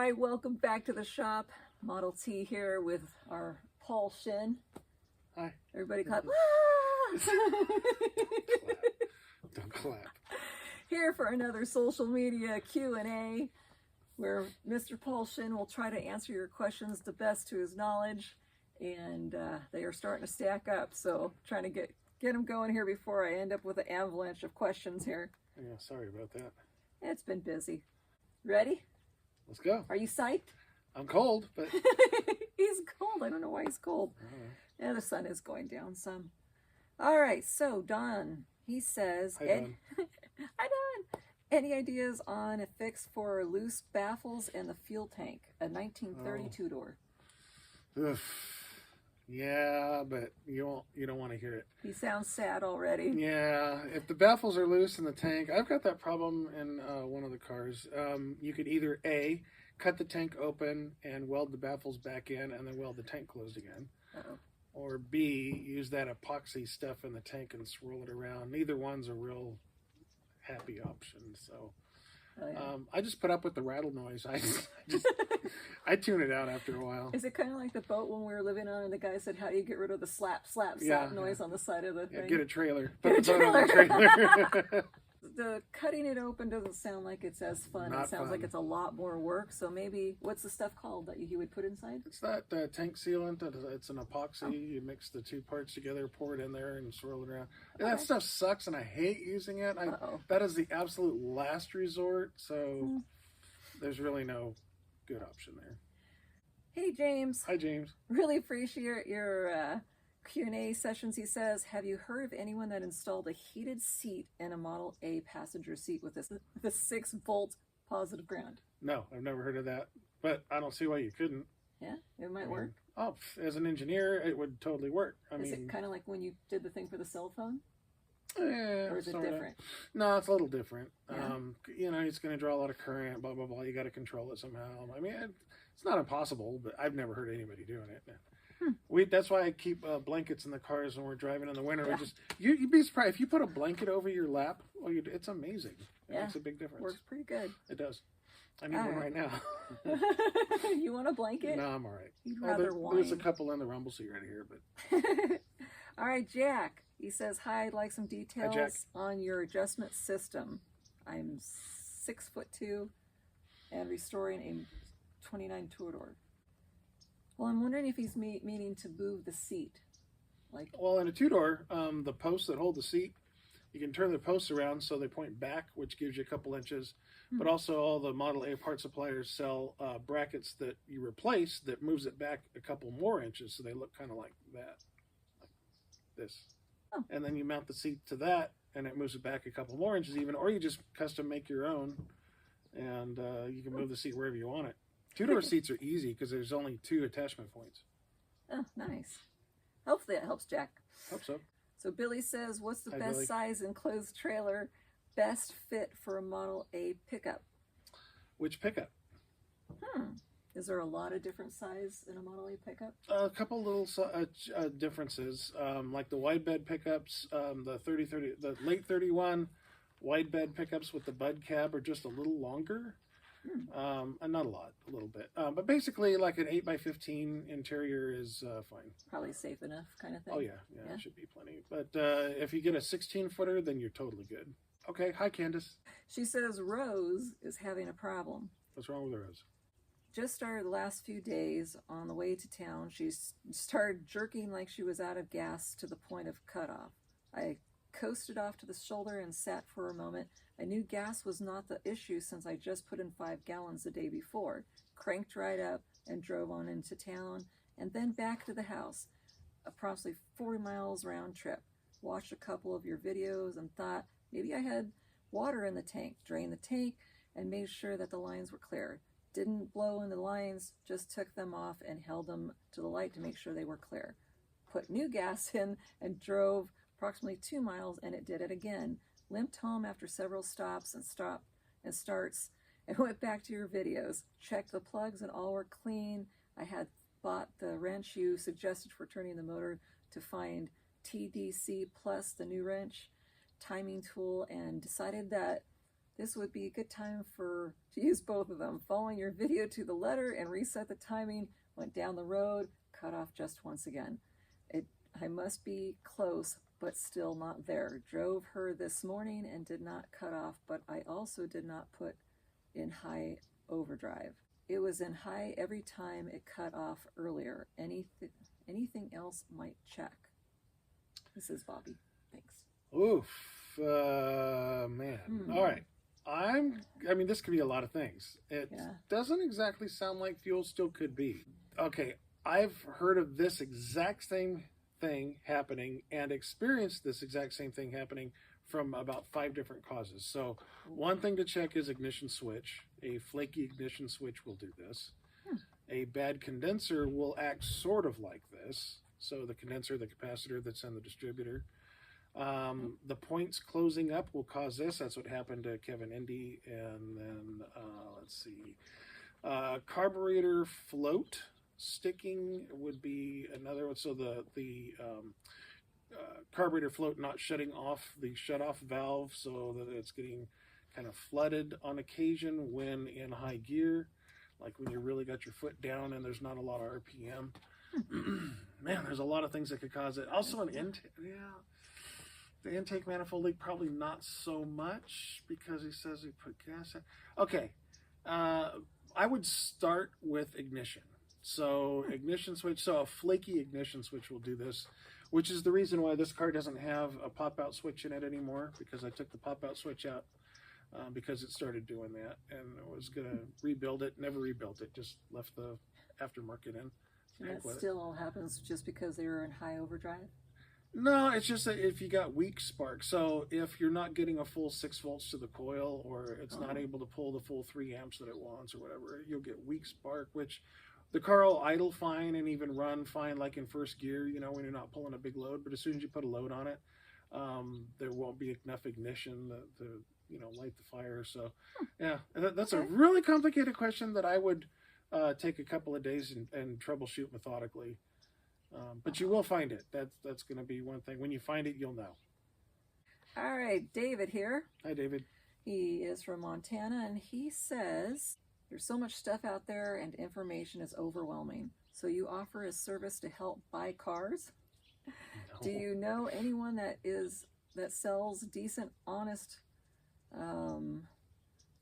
right, welcome back to the shop. Model T here with our Paul Shinn. Hi. Everybody clap. Clap. Don't clap. Here for another social media Q&A where Mr. Paul Shinn will try to answer your questions the best to his knowledge, and they are starting to stack up, so trying to get them going here before I end up with an avalanche of questions here. Yeah, sorry about that. It's been busy. Ready? Let's go. Are you psyched? I'm cold, but... He's cold. I don't know why he's cold. Yeah, the sun is going down some. All right, so Don, he says... Hi, Don. Hi, Don. Any ideas on a fix for loose baffles and the fuel tank? A 1932 door. Ugh. Yeah, but you don't want to hear it. He sounds sad already. Yeah, if the baffles are loose in the tank, I've got that problem in one of the cars. You could either A, cut the tank open and weld the baffles back in and then weld the tank closed again. Uh-oh. Or B, use that epoxy stuff in the tank and swirl it around. Neither one's a real happy option, so... Oh, yeah. I just put up with the rattle noise. I tune it out after a while. Is it kind of like the boat when we were living on and the guy said, how do you get rid of the slap noise on the side of the thing? Get a trailer. Get Put a the boat on the trailer. The cutting it open doesn't sound like it's as fun. Not it sounds fun. like it's a lot more work. So maybe, what's the stuff called that you would put inside? It's that tank sealant. It's an epoxy. You mix the two parts together, pour it in there, and swirl it around. And that stuff sucks, and I hate using it. That is the absolute last resort, so there's really no good option there. Hey, James. Hi, James. Really appreciate your Q&A sessions. He says, have you heard of anyone that installed a heated seat in a Model A passenger seat with the 6-volt positive ground? No, I've never heard of that, but I don't see why you couldn't. Yeah, it might work. Oh, as an engineer, it would totally work. Is it kind of like when you did the thing for the cell phone? Yeah, or is it different? No, it's a little different. Yeah. It's going to draw a lot of current, blah, blah, blah. You got to control it somehow. I mean, it's not impossible, but I've never heard anybody doing it. That's why I keep blankets in the cars when we're driving in the winter. Yeah. You'd be surprised if you put a blanket over your lap. It's amazing. It makes a big difference. Works pretty good. It does. I need one right now. You want a blanket? No, I'm all right. You'd rather There's a couple in the rumble seat right here, but. All right, Jack. He says, hi, I'd like some details on your adjustment system. I'm 6'2" and restoring a 29 two-door. Well, I'm wondering if he's meaning to move the seat. Well, in a two-door, the posts that hold the seat, you can turn the posts around so they point back, which gives you a couple inches. But also all the Model A part suppliers sell brackets that you replace that moves it back a couple more inches, so they look kind of like that, like this. Oh. And then you mount the seat to that, and it moves it back a couple more inches even, or you just custom make your own, and you can move the seat wherever you want it. Two-door seats are easy because there's only 2 attachment points. Oh, nice. Hopefully that helps, Jack. Hope so. So Billy says, what's the best Billy. size enclosed trailer, best fit for a Model A pickup? Which pickup? Is there a lot of different size in a Model A pickup? A couple little differences, like the wide bed pickups, the late 31 wide bed pickups with the bud cab are just a little longer. And not a lot, a little bit. But basically, like an 8x15 interior is fine. Probably safe enough kind of thing. Oh, yeah, it should be plenty. But if you get a 16-footer, then you're totally good. Okay, hi, Candace. She says Rose is having a problem. What's wrong with Rose? Just started the last few days on the way to town. She started jerking like she was out of gas to the point of cutoff. I coasted off to the shoulder and sat for a moment. I knew gas was not the issue since I just put in 5 gallons the day before. Cranked right up and drove on into town and then back to the house. Approximately 40 miles round trip. Watched a couple of your videos and thought maybe I had water in the tank. Drained the tank and made sure that the lines were clear. Didn't blow in the lines, just took them off and held them to the light to make sure they were clear. Put new gas in and drove approximately 2 miles and it did it again. Limped home after several stops and starts and went back to your videos. Checked the plugs and all were clean. I had bought the wrench you suggested for turning the motor to find TDC plus the new wrench timing tool and decided that This would be a good time to use both of them. Following your video to the letter and reset the timing, went down the road, cut off just once again. I must be close, but still not there. Drove her this morning and did not cut off, but I also did not put in high overdrive. It was in high every time it cut off earlier. Anything else might check. This is Bobby. Thanks. Oof, man. All right. I mean, this could be a lot of things. It doesn't exactly sound like fuel still could be. Okay, I've heard of this exact same thing happening and experienced this exact same thing happening from about 5 different causes. So one thing to check is ignition switch. A flaky ignition switch will do this. A bad condenser will act sort of like this. So the condenser, the capacitor that's in the distributor. The points closing up will cause this. That's what happened to Kevin Indy. And then, let's see, carburetor float sticking would be another one. So the carburetor float not shutting off the shutoff valve, so that it's getting kind of flooded on occasion when in high gear, like when you really got your foot down and there's not a lot of RPM. Man, there's a lot of things that could cause it. Also an intake, the intake manifold leak, probably not so much because he says he put gas in. Okay, I would start with ignition. So ignition switch, so a flaky ignition switch will do this, which is the reason why this car doesn't have a pop-out switch in it anymore, because I took the pop-out switch out because it started doing that, and I was going to rebuild it, never rebuilt it, just left the aftermarket in. And that still all happens just because they were in high overdrive? No, it's just that if you got weak spark, so if you're not getting a full 6 volts to the coil, or it's not able to pull the full 3 amps that it wants or whatever, you'll get weak spark, which the car will idle fine and even run fine like in first gear, you know, when you're not pulling a big load. But as soon as you put a load on it, there won't be enough ignition to you know, light the fire. So, yeah, that's a really complicated question that I would take a couple of days and troubleshoot methodically. But you will find it. That's going to be one thing. When you find it, you'll know. All right, David here. Hi, David. He is from Montana, and he says, there's so much stuff out there and information is overwhelming. So you offer a service to help buy cars? No. Do you know anyone that sells decent, honest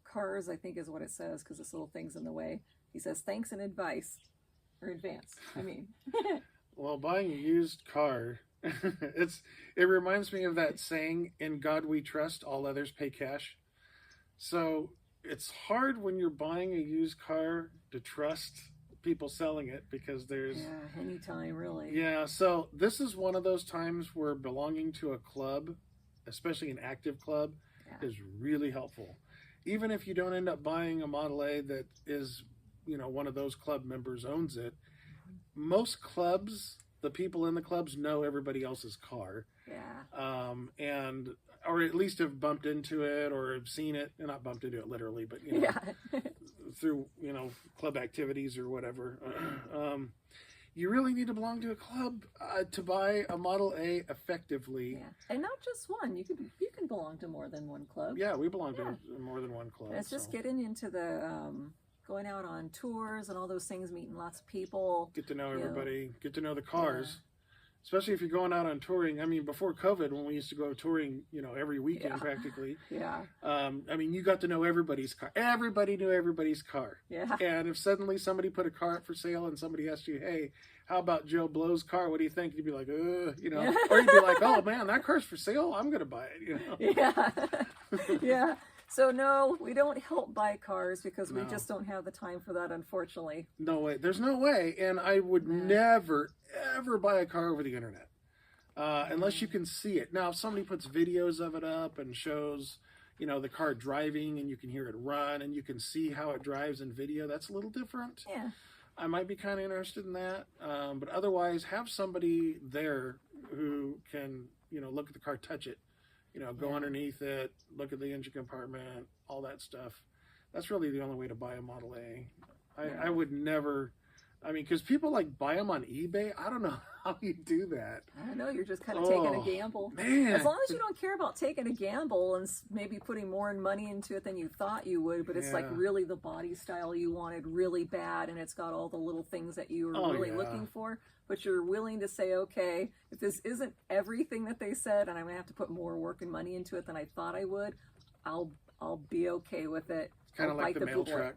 cars, I think is what it says, because this little thing's in the way. He says, thanks in advice, or advance, I mean. Well, buying a used car, it reminds me of that saying, in God we trust, all others pay cash. So it's hard when you're buying a used car to trust people selling it, because there's... Yeah, anytime, really. Yeah, so this is one of those times where belonging to a club, especially an active club, is really helpful. Even if you don't end up buying a Model A that is, you know, one of those club members owns it, most clubs, the people in the clubs know everybody else's car. Yeah. And or at least have bumped into it or have seen it, and not bumped into it literally, but you know, through, you know, club activities or whatever. You really need to belong to a club to buy a Model A effectively. Yeah, and not just one. You can belong to more than one club. Yeah, we belong to more than one club. And it's just getting into the going out on tours and all those things, meeting lots of people. Get to know everybody. Get to know the cars. Yeah. Especially if you're going out on touring. I mean, before COVID, when we used to go touring, you know, every weekend practically. Yeah. I mean, you got to know everybody's car. Everybody knew everybody's car. Yeah. And if suddenly somebody put a car up for sale and somebody asked you, hey, how about Joe Blow's car? What do you think? You'd be like, you know. Or you'd be like, oh, man, that car's for sale. I'm going to buy it, you know. Yeah. Yeah. So, no, we don't help buy cars because we just don't have the time for that, unfortunately. No way. There's no way. And I would never, ever buy a car over the internet unless you can see it. Now, if somebody puts videos of it up and shows, you know, the car driving and you can hear it run and you can see how it drives in video, that's a little different. Yeah. I might be kind of interested in that. But otherwise, have somebody there who can, you know, look at the car, touch it. You know, go underneath it, look at the engine compartment, all that stuff. That's really the only way to buy a Model A. I would never I mean, because people like buy them on eBay. I don't know how you do that. I don't know. You're just kind of taking a gamble. Man. As long as you don't care about taking a gamble and maybe putting more money into it than you thought you would, but it's like really the body style you wanted really bad, and it's got all the little things that you were really looking for, but you're willing to say, okay, if this isn't everything that they said, and I'm gonna have to put more work and money into it than I thought I would, I'll be okay with it. Kind of like the mail truck.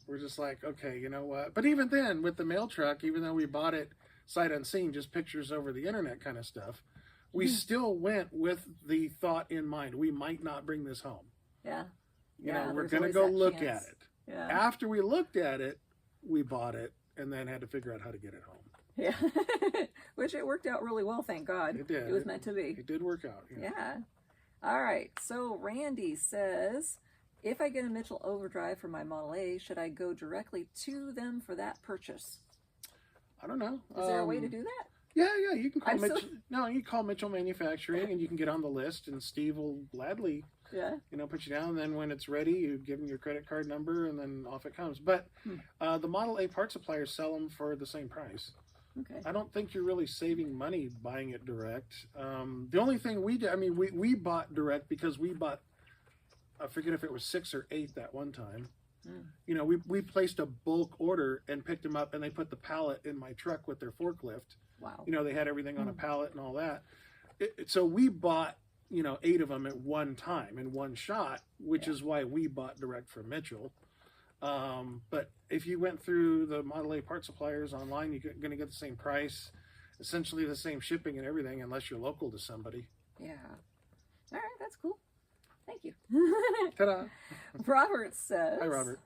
We're just like, okay, you know what? But even then, with the mail truck, even though we bought it sight unseen, just pictures over the internet kind of stuff, we still went with the thought in mind. We might not bring this home. Yeah. You know, we're going to go look at it. Yeah. After we looked at it, we bought it and then had to figure out how to get it home. Yeah. Which it worked out really well, thank God. It did. It was meant to be. It did work out. Yeah. All right. So Randy says, if I get a Mitchell Overdrive for my Model A, should I go directly to them for that purchase? I don't know. Is there a way to do that? Yeah. You can call Mitchell. No, you call Mitchell Manufacturing, and you can get on the list, and Steve will gladly, put you down. And then when it's ready, you give him your credit card number, and then off it comes. But the Model A part suppliers sell them for the same price. Okay. I don't think you're really saving money buying it direct. The only thing we did, I mean, we bought direct because we bought, I forget if it was 6 or 8 that one time. You know, we placed a bulk order and picked them up, and they put the pallet in my truck with their forklift. Wow. You know, they had everything on a pallet and all that. So we bought, 8 of them at one time in one shot, which is why we bought direct from Mitchell. But if you went through the Model A part suppliers online, you're going to get the same price, essentially the same shipping and everything, unless you're local to somebody. Yeah. All right, that's cool. Thank you. Ta-da. Robert says, Hi, Robert.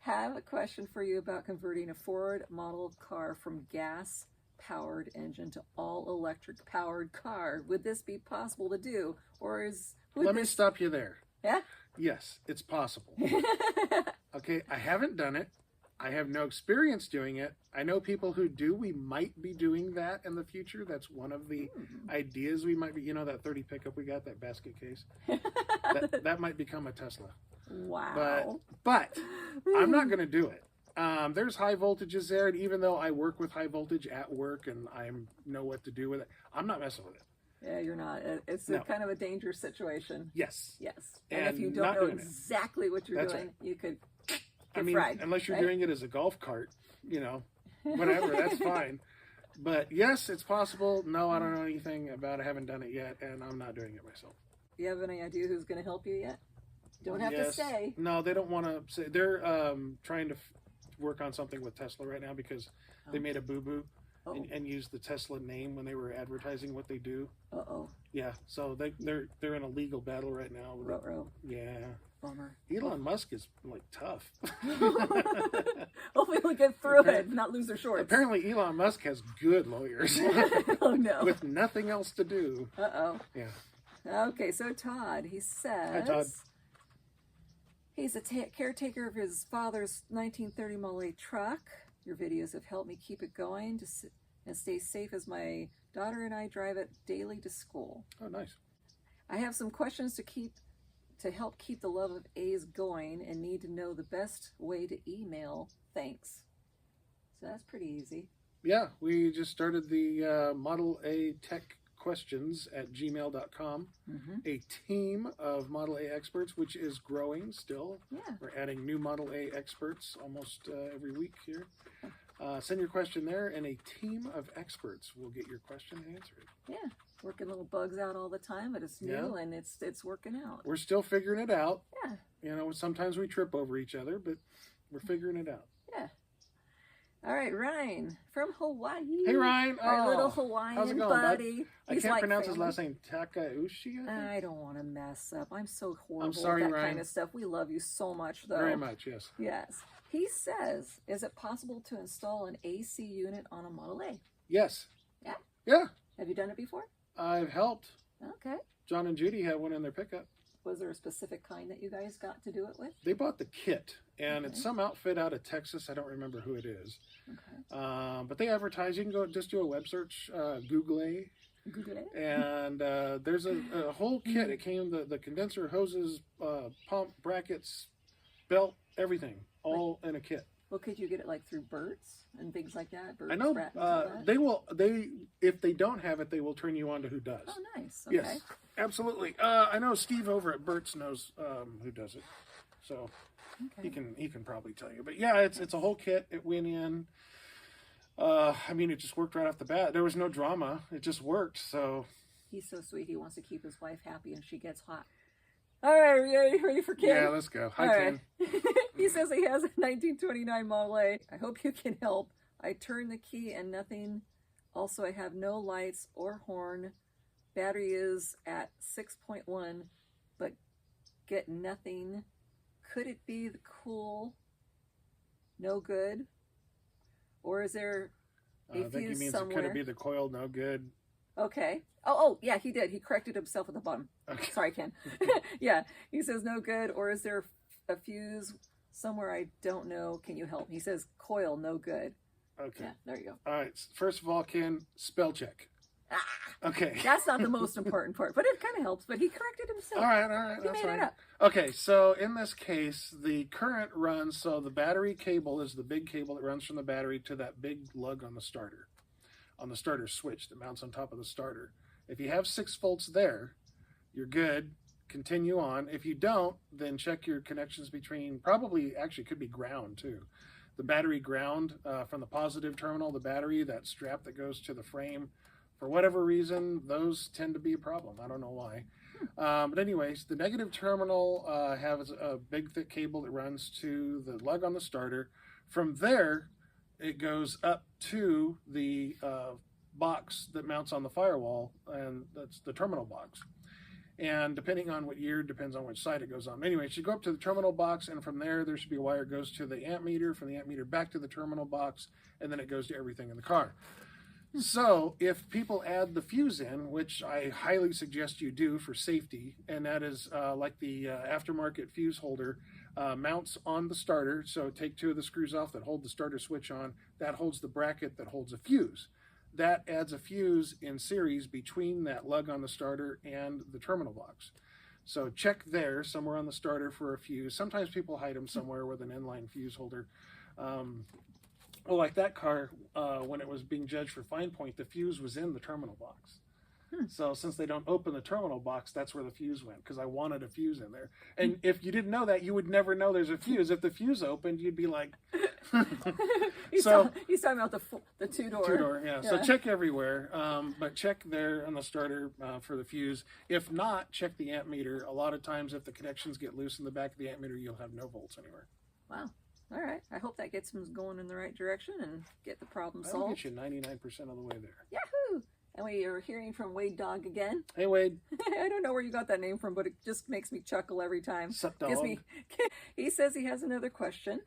Have a question for you about converting a Ford model car from gas-powered engine to all-electric powered car. Would this be possible to do? Or Let me stop you there. Yeah? Yes, it's possible. Okay, I haven't done it. I have no experience doing it. I know people who do. We might be doing that in the future. That's one of the ideas we might be. You know that 30 pickup we got, that basket case? that might become a Tesla. Wow. But I'm not going to do it. There's high voltages there, and even though I work with high voltage at work and I know what to do with it, I'm not messing with it. Yeah, you're not. It's kind of a dangerous situation. Yes. And if you don't know exactly what you're doing, you could get fried. Unless you're doing it as a golf cart, whatever, that's fine. But yes, it's possible. No, I don't know anything about it. I haven't done it yet, and I'm not doing it myself. Do you have any idea who's going to help you yet? Don't have to say. No, they don't want to say. They're trying to work on something with Tesla right now because they made a boo-boo and used the Tesla name when they were advertising what they do. Yeah, so they're in a legal battle right now. Ruh-roh. Yeah. Bummer. Elon Musk is like tough. Hopefully we'll get through it, not lose their shorts. Apparently Elon Musk has good lawyers. Oh no. With nothing else to do. Yeah. Okay, so Todd, he says, Hi, Todd. He's a caretaker of his father's 1930 Model A truck. Your videos have helped me keep it going and stay safe as my daughter and I drive it daily to school. Oh, nice. I have some questions to help keep the love of A's going and need to know the best way to email. Thanks. So that's pretty easy. Yeah, we just started the Model A Tech Questions at gmail.com. A team of Model A experts, which is growing still. Yeah. We're adding new Model A experts almost every week here. Send your question there, and a team of experts will get your question answered. Yeah, working little bugs out all the time, but it's new and it's working out. We're still figuring it out. Yeah. Sometimes we trip over each other, but we're figuring it out. Yeah. All right, Ryan from Hawaii. Hey, Ryan. Our little Hawaiian how's it going, buddy. Bud? I can't pronounce his last name. Takauchi? I don't want to mess up. I'm so horrible I'm sorry, with that Ryan. kind of stuff. We love you so much, though. Very much, yes. Yes. He says, is it possible to install an AC unit on a Model A? Yes. Yeah? Yeah. Have you done it before? I've helped. Okay. John and Judy had one in their pickup. Was there a specific kind that you guys got to do it with? They bought the kit, and it's some outfit out of Texas. I don't remember who it is. Okay. But they advertise. You can go just do a web search, Google it. And there's a whole kit. It came, the condenser, hoses, pump, brackets, belt, everything, all in a kit. Well, could you get it like through Burt's and things like that? Burt's, I know Bratton's, all that? they if they don't have it, they will turn you on to who does. Oh, nice. Okay. Yes, absolutely. I know Steve over at Burt's knows who does it, so Okay. he can probably tell you. But yeah, it's a whole kit. It went in. I mean, it just worked right off the bat. There was no drama. It just worked. So He's so sweet. He wants to keep his wife happy, and she gets hot. All right, are you ready for Ken? yeah, let's go. Hi, All Ken. right. He says he has a 1929 Model A. I hope you can help. I turn the key and nothing. Also, I have no lights or horn. Battery is at 6.1, but get nothing. Could it be the cool? No good? Or is there a I think he fuse means somewhere? it could be the coil. No good. Okay. Oh, yeah, he did. He corrected himself at the bottom. Okay. Sorry, Ken. Yeah, he says no good. Or is there a fuse somewhere I don't know? Can you help? He says coil, no good. Okay. Yeah, there you go. All right. First of all, Ken, spell check. Ah, Okay. that's not the most important part, but it kind of helps. But he corrected himself. All right. He That's made fine. it up. Okay, so in this case, the current runs, so the battery cable is the big cable that runs from the battery to that big lug on the starter switch that mounts on top of the starter. If you have 6 volts there, you're good. Continue on. If you don't, then check your connections between, probably actually could be ground too. The battery ground from the positive terminal, the battery, that strap that goes to the frame. For whatever reason, those tend to be a problem. I don't know why. But anyways, the negative terminal has a big thick cable that runs to the lug on the starter. From there, it goes up to the box that mounts on the firewall, and that's the terminal box. And depending on what year, depends on which side it goes on. Anyway, it should go up to the terminal box, and from there should be a wire that goes to the amp meter, from the amp meter back to the terminal box, and then it goes to everything in the car. So if people add the fuse in, which I highly suggest you do for safety, and that is like the aftermarket fuse holder mounts on the starter. So take 2 of the screws off that hold the starter switch on. That holds the bracket that holds a fuse. That adds a fuse in series between that lug on the starter and the terminal box. So check there somewhere on the starter for a fuse. Sometimes people hide them somewhere with an inline fuse holder. Well, like that car, when it was being judged for fine point, the fuse was in the terminal box. So since they don't open the terminal box, that's where the fuse went, because I wanted a fuse in there. And if you didn't know that, you would never know there's a fuse. If the fuse opened, you'd be like... He's talking about the two-door. Two-door, yeah. So check everywhere, but check there on the starter for the fuse. If not, check the amp meter. A lot of times, if the connections get loose in the back of the amp meter, you'll have no volts anywhere. Wow. All right. I hope that gets him going in the right direction and get the problem That'll solved. get you 99% of the way there. Yahoo! And we are hearing from Wade Dog again. Hey, Wade. I don't know where you got that name from, but it just makes me chuckle every time. Sup, dog? He says he has another question.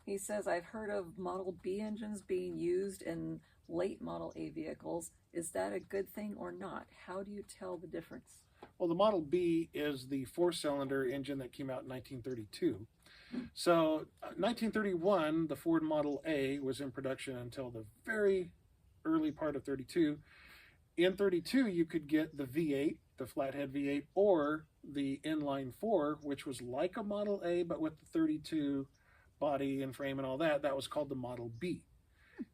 He says, I've heard of Model B engines being used in late Model A vehicles. Is that a good thing or not? How do you tell the difference? Well, the Model B is the 4-cylinder engine that came out in 1932. So 1931, the Ford Model A was in production until the very early part of 32. In 32, you could get the V8, the flathead V8, or the inline 4, which was like a Model A, but with the 32 body and frame and all that. That was called the Model B.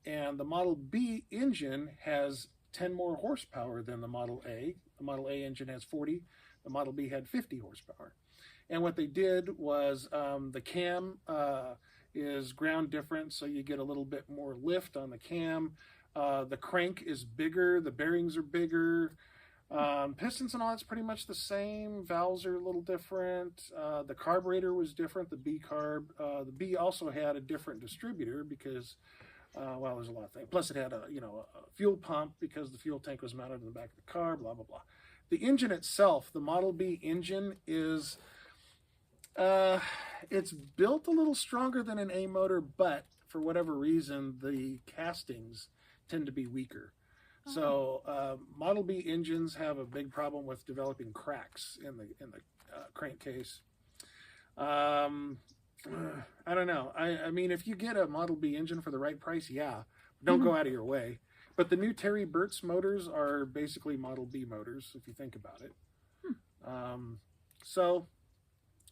And the Model B engine has 10 more horsepower than the Model A. The Model A engine has 40. The Model B had 50 horsepower. And what they did was the cam is ground different, so you get a little bit more lift on the cam. The crank is bigger, the bearings are bigger. Pistons and all that's pretty much the same. Valves are a little different. The carburetor was different, the B carb. The B also had a different distributor because, well, there's a lot of things. Plus it had a fuel pump because the fuel tank was mounted in the back of the car, blah, blah, blah. The engine itself, the Model B engine is... it's built a little stronger than an A motor, but for whatever reason, the castings tend to be weaker. So Model B engines have a big problem with developing cracks in the crankcase. I don't know. I mean, if you get a Model B engine for the right price, yeah, don't go out of your way. But the new Terry Burt's motors are basically Model B motors, if you think about it. So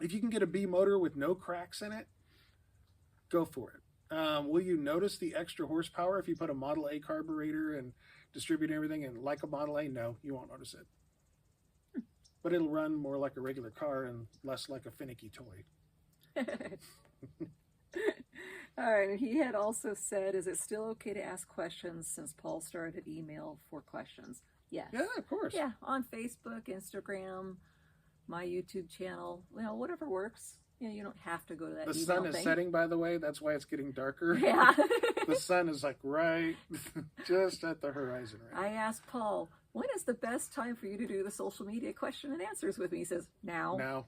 if you can get a B motor with no cracks in it, go for it. Will you notice the extra horsepower if you put a Model A carburetor and distribute everything and like a Model A? No, you won't notice it. But it'll run more like a regular car and less like a finicky toy. All right, and he had also said, is it still okay to ask questions since Paul started email for questions? Yes. Yeah, of course. Yeah, on Facebook, Instagram, my YouTube channel, whatever works. You don't have to go to that The email sun is thing. setting, by the way. That's why it's getting darker. Yeah. The sun is like right just at the horizon right I asked Paul, when is the best time for you to do the social media question and answers with me? He says, now. now.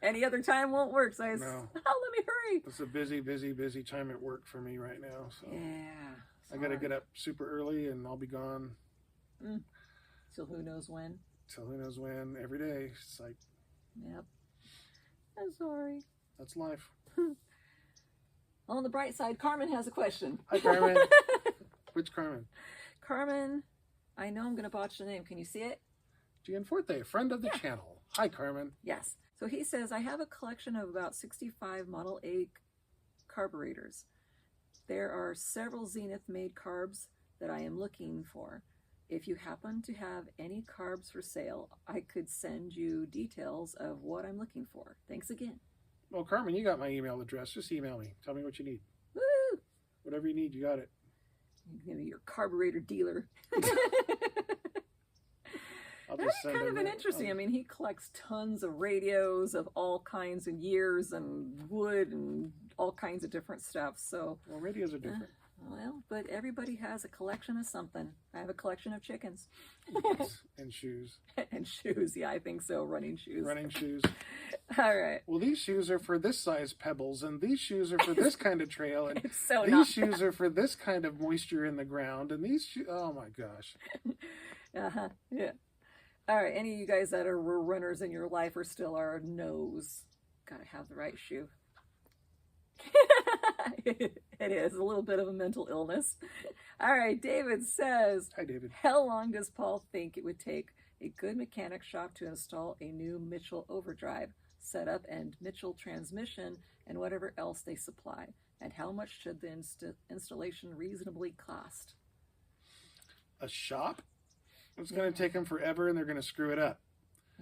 Any other time won't work. So I said, No. let me hurry. It's a busy time at work for me right now. So Yeah. I got to get up super early and I'll be gone. Till who knows when. Till who knows when, every day. It's like, Yep. I'm sorry. that's life. On the bright side, Carmen has a question. Hi, Carmen. Which Carmen? Carmen, I know I'm going to botch the name. Can you see it? Gianforte, friend of the channel. Hi, Carmen. Yes. So he says, I have a collection of about 65 Model A carburetors. There are several Zenith-made carbs that I am looking for. If you happen to have any carbs for sale, I could send you details of what I'm looking for. Thanks again. Well, Carmen, you got my email address. Just email me. Tell me what you need. Woo! Whatever you need, you got it. I'm going to be your carburetor dealer. I'll That's just send kind of them an interesting. I mean, he collects tons of radios of all kinds of years and wood and all kinds of different stuff. So, Well, radios are different. well, but everybody has a collection of something. I have a collection of chickens. Yes, and shoes. And shoes. Yeah, I think so. Running shoes. Running shoes. All right. Well, these shoes are for this size pebbles, and these shoes are for this kind of trail, and It's so these not shoes are for this kind of moisture in the ground, and these shoes, oh my gosh. Uh-huh. Yeah. All right. Any of you guys that are runners in your life or still are knows. Gotta have the right shoe. It is a little bit of a mental illness. All right. David says, Hi, David. how long does Paul think it would take a good mechanic shop to install a new Mitchell overdrive setup and Mitchell transmission and whatever else they supply? And how much should the installation reasonably cost? A shop? It's going to take them forever, and they're going to screw it up.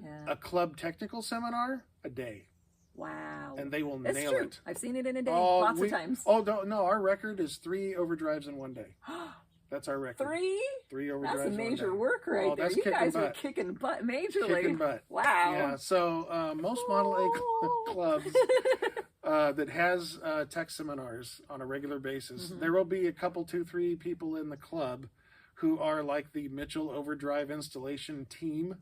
Yeah. A club technical seminar? A day. Wow. And they will That's nail true. it. I've seen it in a day, Oh, lots of times. Oh, no, our record is 3 overdrives in one day. That's our record. 3? 3 overdrives That's a in one major day. work right Oh, there. that's You kicking guys are butt. kicking butt majorly. Kicking butt. Wow. Yeah, so most Model A clubs that has tech seminars on a regular basis, there will be a couple, 2, 3 people in the club who are like the Mitchell Overdrive installation team.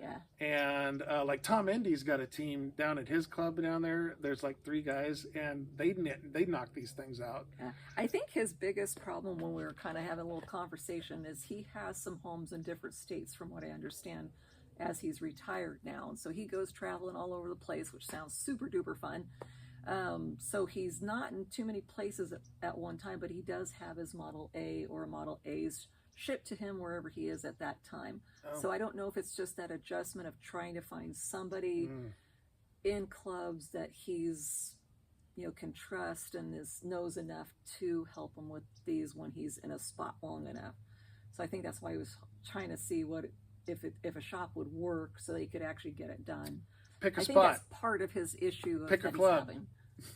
Yeah. And like Tom Indy's got a team down at his club down there. There's like 3 guys, and they knock these things out. Yeah. I think his biggest problem when we were kind of having a little conversation is he has some homes in different states, from what I understand, as he's retired now. And so he goes traveling all over the place, which sounds super duper fun. So he's not in too many places at one time, but he does have his Model A or Model A's shipped to him wherever he is at that time. Oh. So I don't know if it's just that adjustment of trying to find somebody in clubs that he's, can trust and knows enough to help him with these when he's in a spot long enough. So I think that's why he was trying to see if a shop would work so that he could actually get it done. Pick a I think spot. that's part of his issue. Pick a that he's club. having.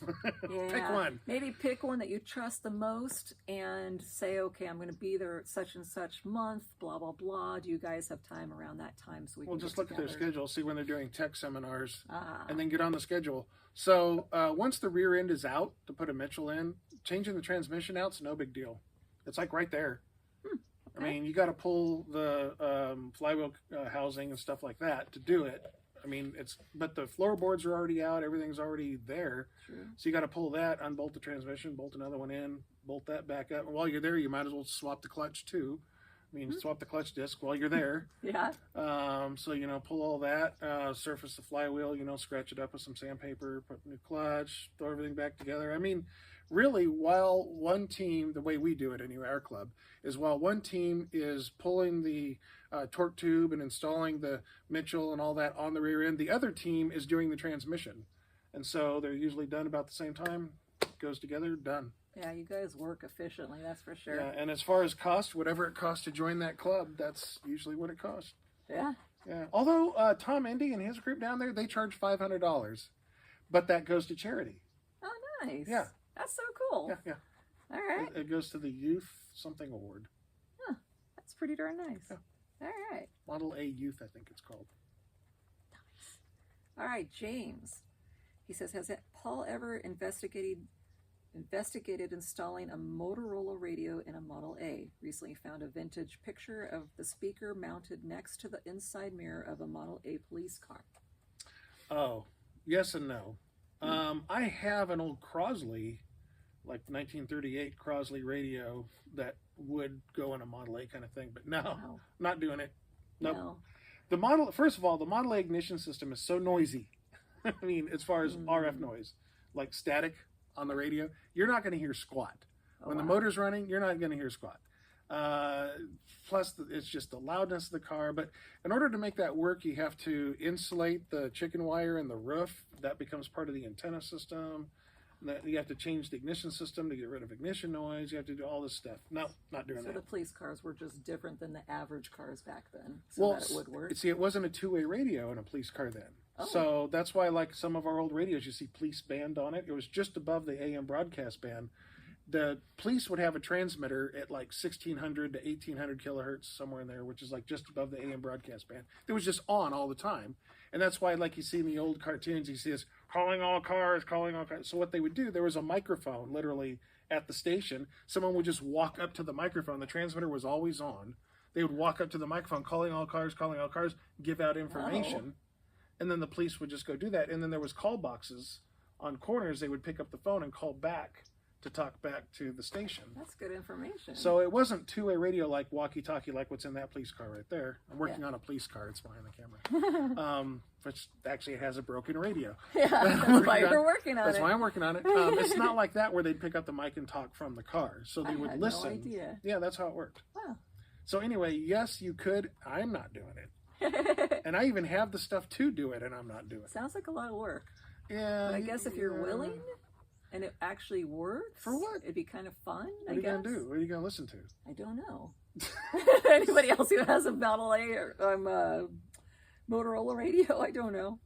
Pick Yeah. one. Maybe pick one that you trust the most and say, okay, I'm going to be there at such and such month, blah, blah, blah. Do you guys have time around that time so we Well, can just get look at their together? schedule, see when they're doing tech seminars, Ah. and then get on the schedule. So once the rear end is out to put a Mitchell in, changing the transmission out's no big deal. It's like right there. Okay. I mean, you got to pull the flywheel housing and stuff like that to do it. I mean, but the floorboards are already out. Everything's already there. True. So you got to pull that, unbolt the transmission, bolt another one in, bolt that back up. And while you're there, you might as well swap the clutch too. I mean, swap the clutch disc while you're there. Yeah. So, pull all that, surface the flywheel, scratch it up with some sandpaper, put a new clutch, throw everything back together. I mean, really, while one team, the way we do it anyway, our club, is while one team is pulling the torque tube and installing the Mitchell and all that on the rear end, the other team is doing the transmission. And so they're usually done about the same time. goes together, done. Yeah, you guys work efficiently, that's for sure. Yeah, and as far as cost, whatever it costs to join that club, that's usually what it costs. Yeah. Yeah. Although Tom Indy and his group down there, they charge $500, but that goes to charity. Oh, nice. Yeah. That's so cool. Yeah, yeah. All right. It goes to the Youth something award. Huh. That's pretty darn nice. Yeah. All right. Model A Youth, I think it's called. Nice. All right, James. He says, has Paul ever investigated installing a Motorola radio in a Model A? Recently found a vintage picture of the speaker mounted next to the inside mirror of a Model A police car. Oh, yes and no. I have an old Crosley, like 1938 Crosley radio that would go in a Model A kind of thing, but no, not doing it. Nope. No. The Model, first of all, the Model A ignition system is so noisy. I mean, as far as RF noise, like static on the radio, you're not going to hear squat. When the motor's running, you're not going to hear squat. Plus, it's just the loudness of the car. But in order to make that work, you have to insulate the chicken wire in the roof. That becomes part of the antenna system. You have to change the ignition system to get rid of ignition noise. You have to do all this stuff. No, not doing that. So the police cars were just different than the average cars back then, so that it would work. See, it wasn't a two-way radio in a police car then. Oh. So that's why, like some of our old radios, you see police band on it. It was just above the AM broadcast band. The police would have a transmitter at like 1600 to 1800 kilohertz, somewhere in there, which is like just above the AM broadcast band. It was just on all the time. And that's why, like you see in the old cartoons, you see this calling all cars, calling all cars. So what they would do, there was a microphone literally at the station. Someone would just walk up to the microphone. The transmitter was always on. They would walk up to the microphone, calling all cars, give out information. And then the police would just go do that. And then there was call boxes on corners. They would pick up the phone and call back to talk back to the station. That's good information. So it wasn't two-way radio like walkie-talkie like what's in that police car right there. I'm working on a police car. It's behind the camera. Which actually has a broken radio. Yeah, that's why you're working on it. That's why I'm working on it. It's not like that where they'd pick up the mic and talk from the car. So they would listen. No idea. Yeah, that's how it worked. Wow. So anyway, yes, you could. I'm not doing it. And I even have the stuff to do it, and I'm not doing it. Sounds like a lot of work. Yeah. But I guess if you're willing and it actually works. For what? It'd be kind of fun, What are you going to do? What are you going to listen to? I don't know. Anybody else who has a Model A or Motorola radio? I don't know.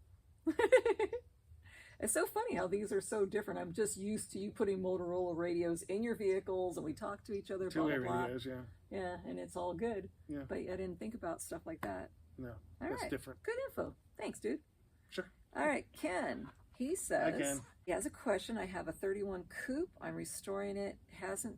It's so funny how these are so different. I'm just used to you putting Motorola radios in your vehicles and we talk to each other. Two-way blah, blah, blah. radios, yeah. Yeah, and it's all good. Yeah. But I didn't think about stuff like that. No, All that's right. different. Good info. Thanks, dude. Sure. All right, Ken. He says, Ken. he has a question. I have a 31 coupe. I'm restoring it. Hasn't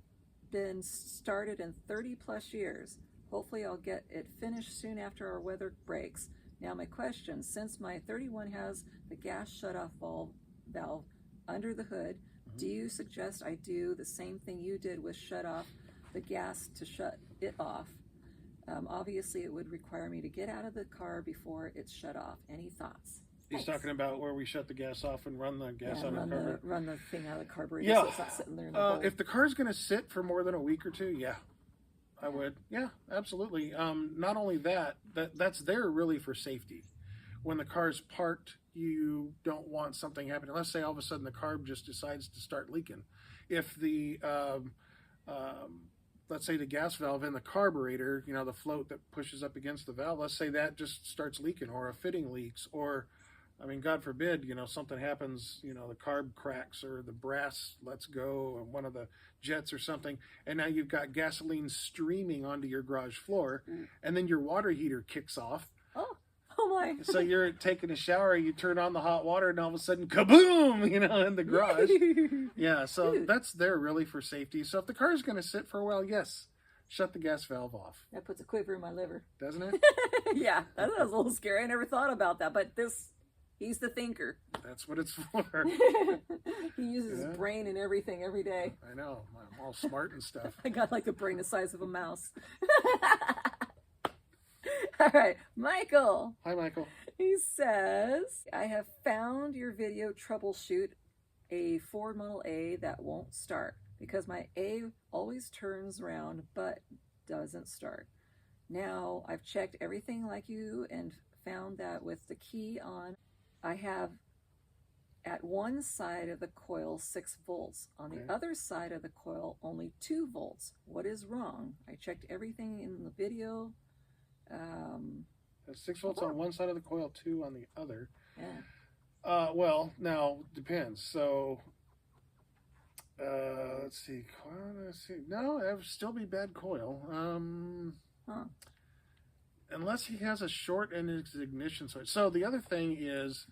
been started in 30 plus years. Hopefully I'll get it finished soon after our weather breaks. Now my question, since my 31 has the gas shutoff valve under the hood, do you suggest I do the same thing you did with shut off the gas to shut it off? Obviously it would require me to get out of the car before it's shut off. Any thoughts? He's Thanks. talking about where we shut the gas off and run the gas out of the carburetor. Run the thing out of the carburetor Yeah. so it's not sitting there in the hole. If the car's going to sit for more than a week or two, yeah, I would. Yeah, absolutely. Not only that's there really for safety. When the car's parked, you don't want something happening. Let's say all of a sudden the carb just decides to start leaking. If the let's say the gas valve in the carburetor, the float that pushes up against the valve, let's say that just starts leaking, or a fitting leaks, or God forbid, something happens, the carb cracks or the brass lets go and one of the jets or something, and now you've got gasoline streaming onto your garage floor, and then your water heater kicks off. Oh my. So you're taking a shower, you turn on the hot water, and all of a sudden, kaboom, in the garage. Yeah, so that's there really for safety. So if the car's going to sit for a while, yes, shut the gas valve off. That puts a quiver in my liver. Doesn't it? Yeah, that was a little scary. I never thought about that, but he's the thinker. That's what it's for. He uses his brain and everything every day. I know. I'm all smart and stuff. I got like a brain the size of a mouse. All right, Michael. Hi, Michael. He says, I have found your video troubleshoot a Ford Model A that won't start because my A always turns around but doesn't start. Now, I've checked everything like you and found that with the key on, I have At one side of the coil, 6 volts. On Okay. the other side of the coil, only 2 volts. What is wrong? I checked everything in the video. That's 6 volts on one side of the coil, 2 on the other. Yeah. Well, now depends. So, let's see. No, it would still be bad coil. Huh. Unless he has a short in his ignition switch. So the other thing is,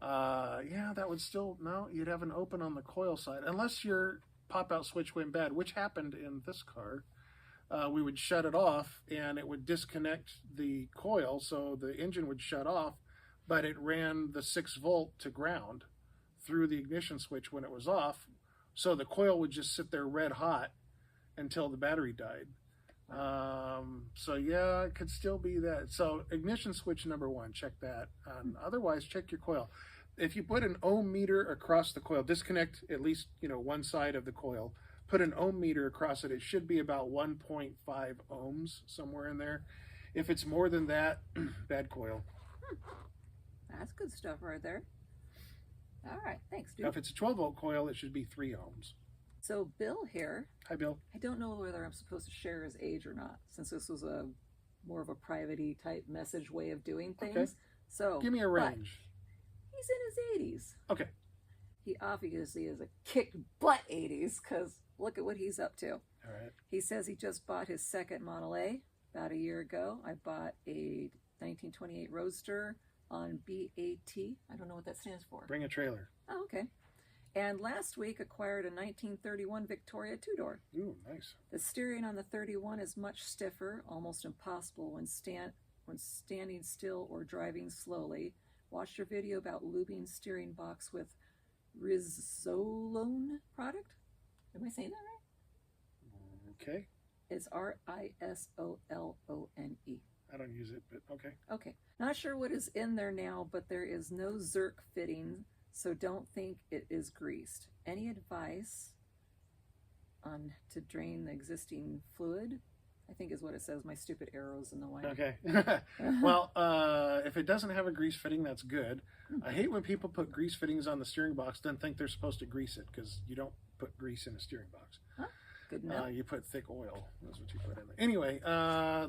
yeah, that would still no. You'd have an open on the coil side, unless your pop-out switch went bad, which happened in this car. We would shut it off, and it would disconnect the coil, so the engine would shut off, but it ran the 6-volt to ground through the ignition switch when it was off, so the coil would just sit there red hot until the battery died. So yeah, it could still be that. So ignition switch number 1, check that. Otherwise, check your coil. If you put an ohm meter across the coil, disconnect at least one side of the coil. Put an ohm meter across it. It should be about 1.5 ohms, somewhere in there. If it's more than that, bad coil. That's good stuff right there. All right, thanks, dude. Now, if it's a 12-volt coil, it should be 3 ohms. So Bill here, Hi, Bill. I don't know whether I'm supposed to share his age or not, since this was a more of a private-y type message way of doing things. Okay. So Give me a range. He's in his 80s. Okay. He obviously is a kick butt 80s, because look at what he's up to. All right. He says he just bought his second Model A about a year ago. I bought a 1928 Roadster on BAT. I don't know what that stands for. Bring a trailer. Oh, okay. And last week acquired a 1931 Victoria 2-door. Ooh, nice. The steering on the 31 is much stiffer, almost impossible when standing still or driving slowly. Watch your video about lubing steering box with Rizolone product. Am I saying that right? Okay. It's Risolone. I don't use it, but okay. Okay. Not sure what is in there now, but there is no Zerk fitting, so don't think it is greased. Any advice on to drain the existing fluid? I think is what it says. My stupid arrows in the way. Okay. Well, if it doesn't have a grease fitting, that's good. I hate when people put grease fittings on the steering box, then think they're supposed to grease it, because you don't put grease in a steering box. Huh? Good enough. You put thick oil. That's what you put in there. Anyway,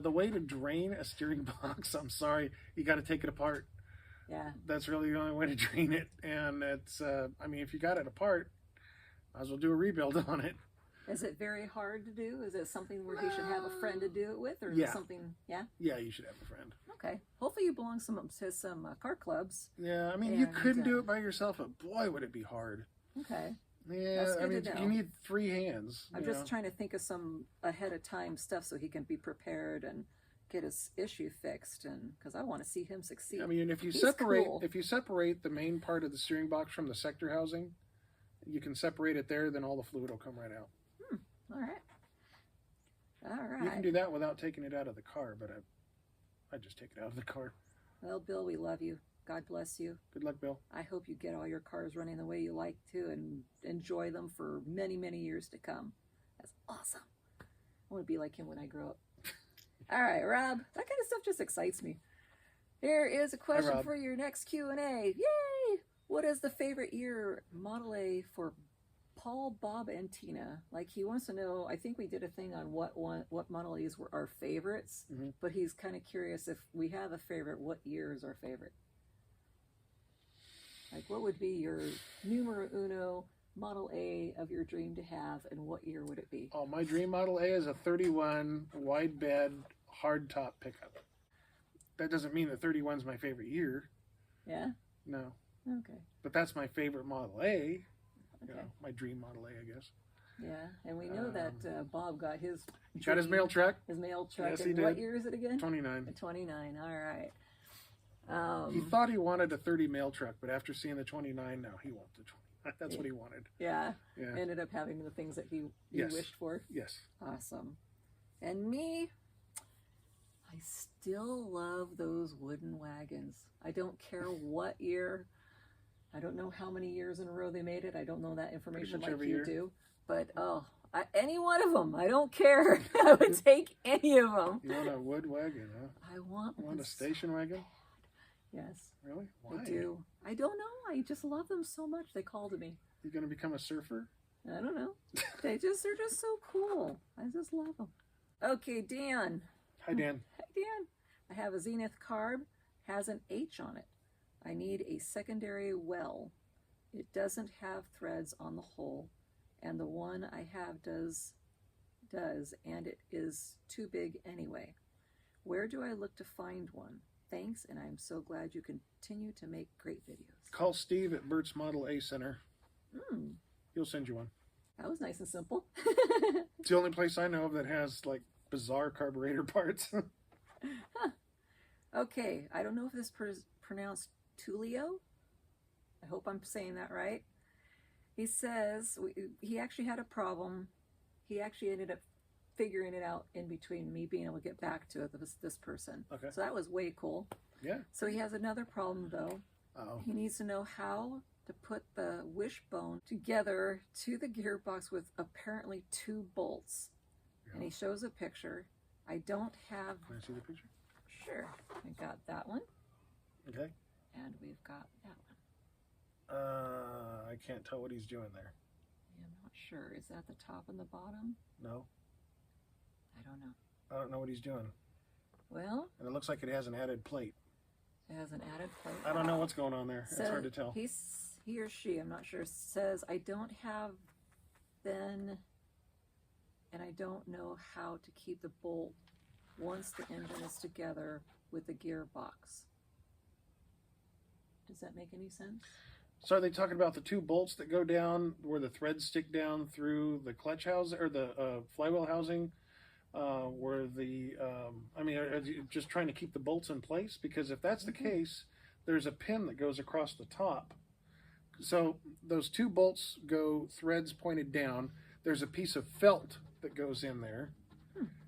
the way to drain a steering box, I'm sorry, you got to take it apart. Yeah. That's really the only way to drain it. And it's, I mean, if you got it apart, might as well do a rebuild on it. Is it very hard to do? Is it something where he should have a friend to do it with, or is Yeah. it something? Yeah. Yeah, you should have a friend. Okay. Hopefully, you belong to some car clubs. Yeah, I mean, you And, couldn't do it by yourself, but boy, would it be hard. Okay. Yeah, That's I good mean, to know. you need 3 hands. I'm just trying to think of some ahead of time stuff so he can be prepared and get his issue fixed, and because I want to see him succeed. I mean, if you He's separate cool. if you separate the main part of the steering box from the sector housing, you can separate it there. Then all the fluid will come right out. All right. All right. You can do that without taking it out of the car, but I just take it out of the car. Well, Bill, we love you. God bless you. Good luck, Bill. I hope you get all your cars running the way you like to and enjoy them for many, many years to come. That's awesome. I want to be like him when I grow up. All right, Rob. That kind of stuff just excites me. Here is a question Rob. for your next Q&A. Yay! What is the favorite year Model A for Paul, Bob, and Tina? Like, he wants to know, I think we did a thing on what Model A's were our favorites, but he's kind of curious if we have a favorite, what year is our favorite? Like, what would be your numero uno Model A of your dream to have, and what year would it be? Oh, my dream Model A is a 31 wide bed hard top pickup. That doesn't mean that 31 is my favorite year. Yeah? No, Okay. but that's my favorite Model A. You Okay. know, my dream Model A, I guess. Yeah, and we know that Bob got his Got his mail truck. His mail truck. Yes, and he what did. year is it again? 29. 29. All right. He thought he wanted a 30 mail truck, but after seeing the 29, no, he wants the 29. That's what he wanted. Yeah. Yeah. Ended up having the things that he Yes. wished for. Yes. Awesome. And me, I still love those wooden wagons. I don't care what year. I don't know how many years in a row they made it. I don't know that information much like every you year. do. But any one of them, I don't care. I would take any of them. You want a wood wagon, huh? I want You want one a station wagon? Yes. Really? Why? I do. I don't know. I just love them so much. They call to me. You're going to become a surfer? I don't know. They're just so cool. I just love them. Okay, Dan. Hi, Dan. Hi, Dan. I have a Zenith carb, has an H on it. I need a secondary well. It doesn't have threads on the hole, and the one I have does, and it is too big anyway. Where do I look to find one? Thanks, and I'm so glad you continue to make great videos. Call Steve at Bert's Model A Center. He'll send you one. That was nice and simple. It's the only place I know of that has like bizarre carburetor parts. Huh. Okay, I don't know if this is pronounced Tulio. I hope I'm saying that right. He says he actually had a problem. He actually ended up figuring it out in between me being able to get back to this person. Okay. So that was way cool. Yeah. So he has another problem though. Uh-oh. He needs to know how to put the wishbone together to the gearbox with apparently 2 bolts. Yeah. And he shows a picture. I don't have... Can I see the picture? Sure. I got that one. Okay. And we've got that one. I can't tell what he's doing there. Yeah, I'm not sure. Is that the top and the bottom? No. I don't know. I don't know what he's doing. Well, And it looks like it has an added plate. it has an added plate. I don't know what's going on there. It's So hard to tell. He or she, I'm not sure, says, I don't have then, and I don't know how to keep the bolt once the engine is together with the gearbox. Does that make any sense? So are they talking about the 2 bolts that go down where the threads stick down through the clutch housing or the flywheel housing? Where the, are you just trying to keep the bolts in place? Because if that's the case, there's a pin that goes across the top. So those 2 bolts go threads pointed down. There's a piece of felt that goes in there.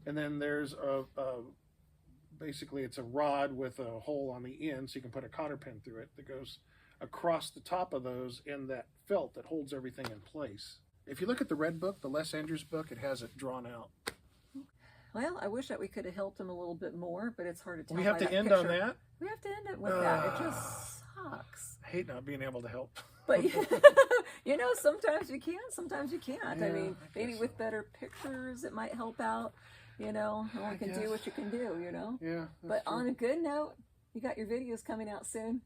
And then there's basically it's a rod with a hole on the end so you can put a cotter pin through it that goes across the top of those in that felt that holds everything in place. If you look at the red book, the Les Andrews book, it has it drawn out. Well, I wish that we could have helped him a little bit more, but it's hard to tell. We have by to that end picture. on that? We have to end it with that. It just sucks. I hate not being able to help. But sometimes you can, sometimes you can't. Yeah, I mean, I maybe guess with so. better pictures, it might help out. No one can do what you can do. Yeah. But true. on a good note, you got your videos coming out soon.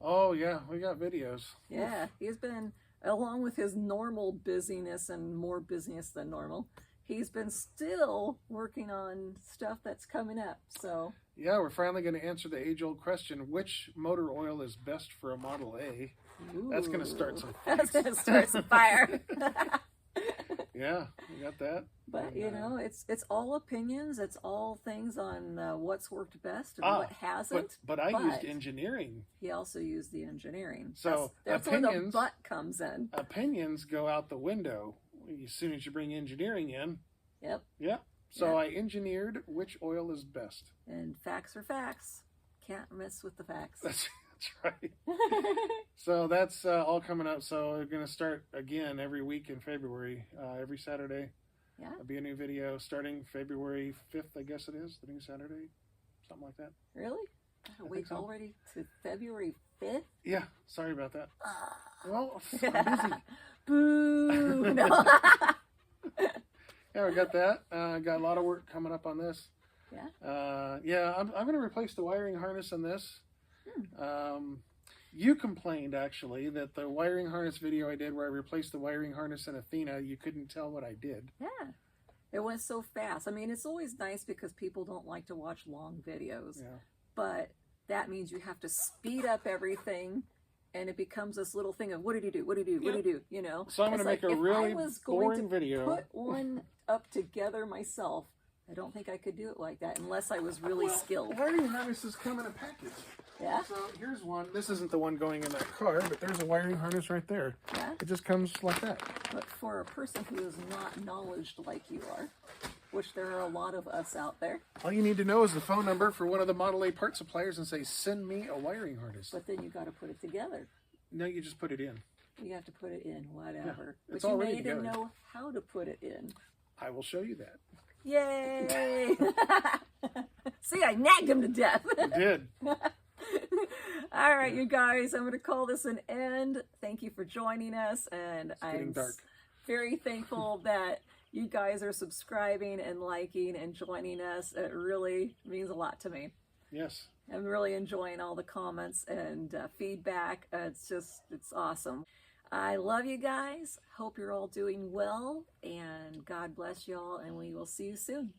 Oh, yeah, we got videos. Yeah, he's been, along with his normal busyness and more busyness than normal, he's been still working on stuff that's coming up. So Yeah, we're finally going to answer the age-old question, which motor oil is best for a Model A? That's going to start some That's fights. going to start some fire. Yeah, we got that. But And, it's all opinions. It's all things on what's worked best and what hasn't. But I used engineering. He also used the engineering. So that's where the but comes in. Opinions go out the window as soon as you bring engineering in. Yep. Yep. So I engineered which oil is best. And facts are facts. Can't mess with the facts. That's right. So that's all coming up. So we're going to start again every week in February, every Saturday. Yeah. There'll be a new video starting February 5th, I guess it is, the new Saturday, something like that. Really? Gotta wait already to February 5th? Yeah, sorry about that. Well, I'm busy. Boo! No. Yeah, we got that. Got a lot of work coming up on this. Yeah? I'm going to replace the wiring harness in this. You complained, actually, that the wiring harness video I did where I replaced the wiring harness in Athena, you couldn't tell what I did. Yeah. It went so fast. I mean, it's always nice because people don't like to watch long videos. Yeah. But that means you have to speed up everything, and it becomes this little thing of, what did he do? What did he do? What did he do? So I'm going to make a really boring video. Put one up together myself, I don't think I could do it like that unless I was really skilled. Wiring harnesses come in a package. Yeah? So here's one. This isn't the one going in that car, but there's a wiring harness right there. Yeah? It just comes like that. But for a person who is not knowledgeable like you are, which there are a lot of us out there. All you need to know is the phone number for one of the Model A part suppliers and say, send me a wiring harness. But then you got to put it together. No, you just put it in. You have to put it in, whatever. Yeah, it's but you already need to together. know how to put it in. I will show you that. Yay! See, I nagged him to death. You did. All right, you guys, I'm going to call this an end. Thank you for joining us, and getting dark. Very thankful that you guys are subscribing and liking and joining us. It really means a lot to me. Yes. I'm really enjoying all the comments and feedback. It's awesome. I love you guys. Hope you're all doing well, and God bless you all, and we will see you soon.